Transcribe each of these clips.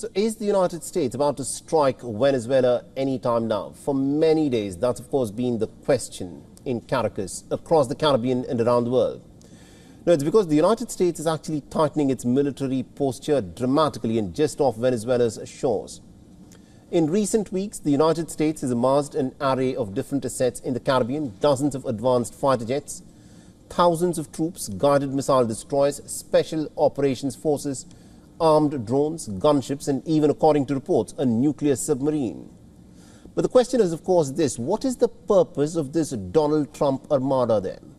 So is the United States about to strike Venezuela anytime now? For many days, that's of course been the question in Caracas, across the Caribbean and around the world. No, it's because the United States is actually tightening its military posture dramatically and just off Venezuela's shores. In recent weeks, the United States has amassed an array of different assets in the Caribbean, dozens of advanced fighter jets, thousands of troops, guided missile destroyers, special operations forces, armed drones, gunships, and even, according to reports, a nuclear submarine. But the question is, of course, this: what is the purpose of this Donald Trump armada then?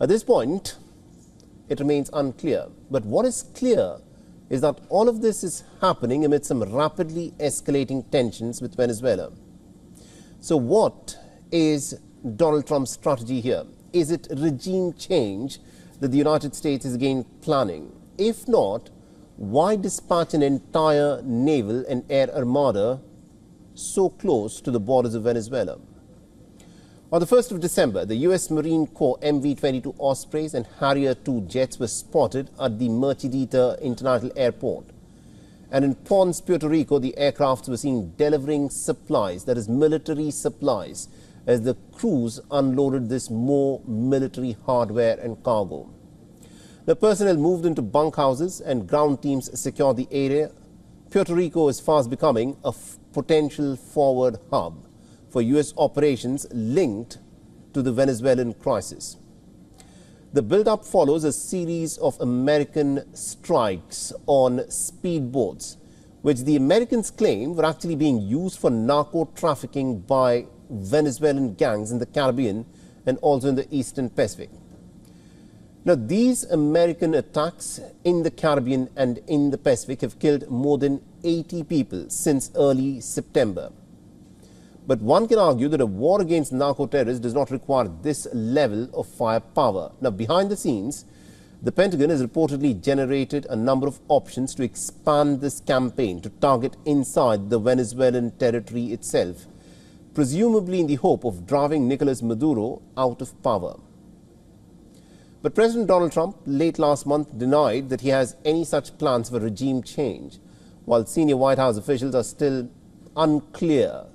At this point, it remains unclear. But what is clear is that all of this is happening amid some rapidly escalating tensions with Venezuela. So what is Donald Trump's strategy here? Is it regime change that the United States is again planning? If not, why dispatch an entire naval and air armada so close to the borders of Venezuela? On the 1st of December, the U.S. Marine Corps MV-22 Ospreys and Harrier II jets were spotted at the Merchidita International Airport. And in Ponce, Puerto Rico, the aircrafts were seen delivering supplies, that is military supplies, as the crews unloaded this more military hardware and cargo. The personnel moved into bunkhouses and ground teams secured the area. Puerto Rico is fast becoming a potential forward hub for U.S. operations linked to the Venezuelan crisis. The buildup follows a series of American strikes on speedboats, which the Americans claim were actually being used for narco-trafficking by Venezuelan gangs in the Caribbean and also in the Eastern Pacific. Now, these American attacks in the Caribbean and in the Pacific have killed more than 80 people since early September. But one can argue that a war against narco-terrorists does not require this level of firepower. Now, behind the scenes, the Pentagon has reportedly generated a number of options to expand this campaign to target inside the Venezuelan territory itself, presumably in the hope of driving Nicolas Maduro out of power. But President Donald Trump late last month denied that he has any such plans for regime change, while senior White House officials are still unclear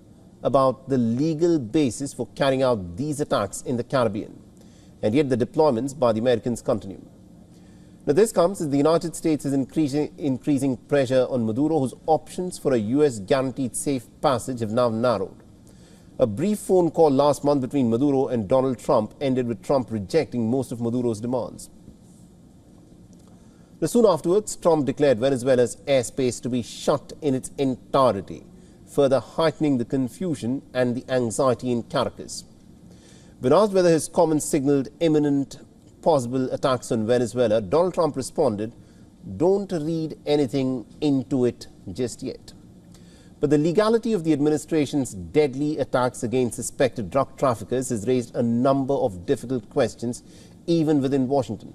about the legal basis for carrying out these attacks in the Caribbean. And yet the deployments by the Americans continue. Now, this comes as the United States is increasing pressure on Maduro, whose options for a U.S. guaranteed safe passage have now narrowed. A brief phone call last month between Maduro and Donald Trump ended with Trump rejecting most of Maduro's demands. Now, soon afterwards, Trump declared Venezuela's airspace to be shut in its entirety, further heightening the confusion and the anxiety in Caracas. When asked whether his comments signaled imminent possible attacks on Venezuela, Donald Trump responded, "Don't read anything into it just yet." But the legality of the administration's deadly attacks against suspected drug traffickers has raised a number of difficult questions, even within Washington,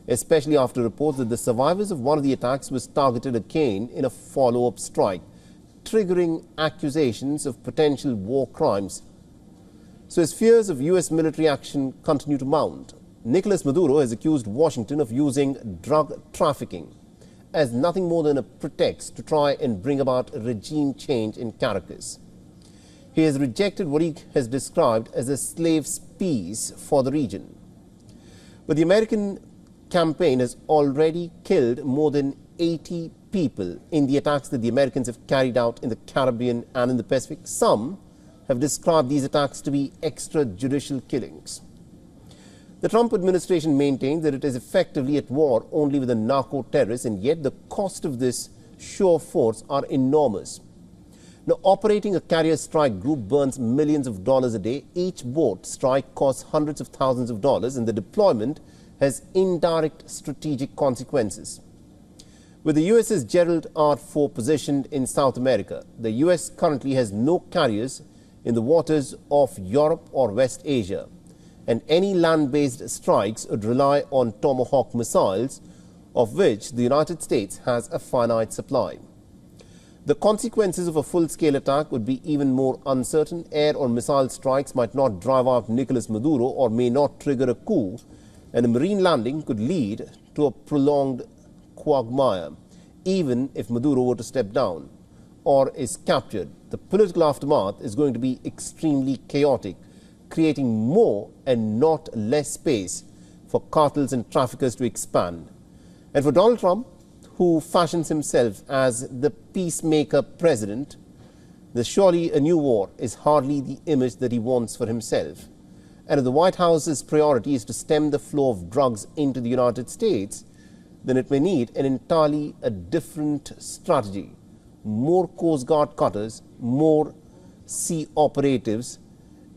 especially after reports that the survivors of one of the attacks was targeted again in a follow-up strike, triggering accusations of potential war crimes. So as fears of U.S. military action continue to mount, Nicolas Maduro has accused Washington of using drug trafficking as nothing more than a pretext to try and bring about regime change in Caracas. He has rejected what he has described as a slave's peace for the region. But the American campaign has already killed more than 80 people in the attacks that the Americans have carried out in the Caribbean and in the Pacific. Some have described these attacks to be extrajudicial killings. The Trump administration maintains that it is effectively at war only with the narco-terrorists, and yet the cost of this show of force are enormous. Now, operating a carrier strike group burns millions of dollars a day. Each boat strike costs hundreds of thousands of dollars, and the deployment has indirect strategic consequences. With the USS Gerald R. Ford positioned in South America, the US currently has no carriers in the waters of Europe or West Asia, and any land-based strikes would rely on Tomahawk missiles, of which the United States has a finite supply. The consequences of a full-scale attack would be even more uncertain. Air or missile strikes might not drive out Nicolas Maduro or may not trigger a coup, and a marine landing could lead to a prolonged quagmire. even if Maduro were to step down or is captured, the political aftermath is going to be extremely chaotic, creating more and not less space for cartels and traffickers to expand. And for Donald Trump, who fashions himself as the peacemaker president, surely a new war is hardly the image that he wants for himself. And if the White House's priority is to stem the flow of drugs into the United States, then it may need an entirely different strategy. More Coast Guard cutters, more sea operatives,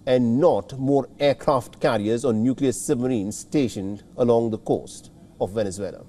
and not more aircraft carriers or nuclear submarines stationed along the coast of Venezuela.